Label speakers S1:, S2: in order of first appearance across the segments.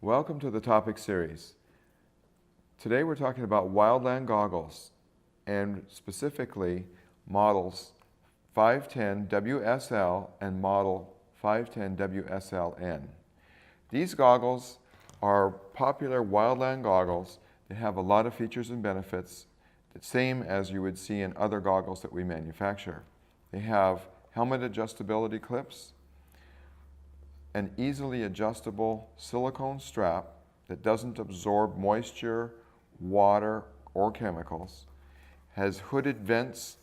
S1: Welcome to the topic series. Today we're talking about Wildland goggles and specifically models 510 WSL and model 510 WSLN. These goggles are popular Wildland goggles. They have a lot of features and benefits, the same as you would see in other goggles that we manufacture. They have helmet adjustability clips, an easily adjustable silicone strap that doesn't absorb moisture, water, or chemicals, has hooded vents,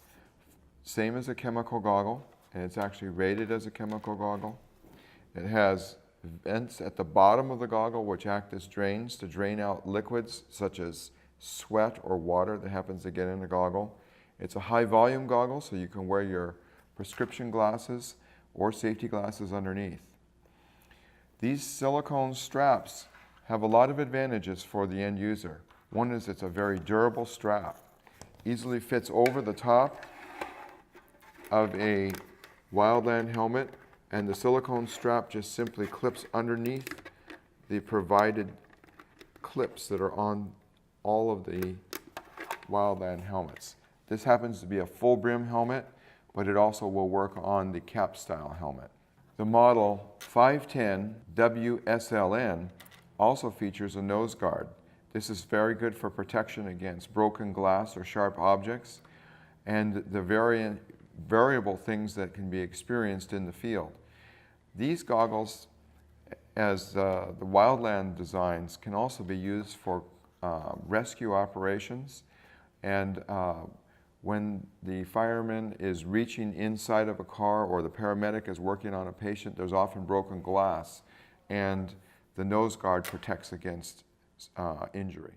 S1: same as a chemical goggle, and it's actually rated as a chemical goggle. It has vents at the bottom of the goggle which act as drains to drain out liquids such as sweat or water that happens to get in the goggle. It's a high volume goggle, so you can wear your prescription glasses or safety glasses underneath. These silicone straps have a lot of advantages for the end user. One is it's a very durable strap. Easily fits over the top of a Wildland helmet, and the silicone strap just simply clips underneath the provided clips that are on all of the Wildland helmets. This happens to be a full brim helmet, but it also will work on the cap style helmet. The model 510 WSLN also features a nose guard. This is very good for protection against broken glass or sharp objects and the variable things that can be experienced in the field. These goggles, as the Wildland designs, can also be used for rescue operations, and when the fireman is reaching inside of a car or the paramedic is working on a patient, there's often broken glass, and the nose guard protects against injury.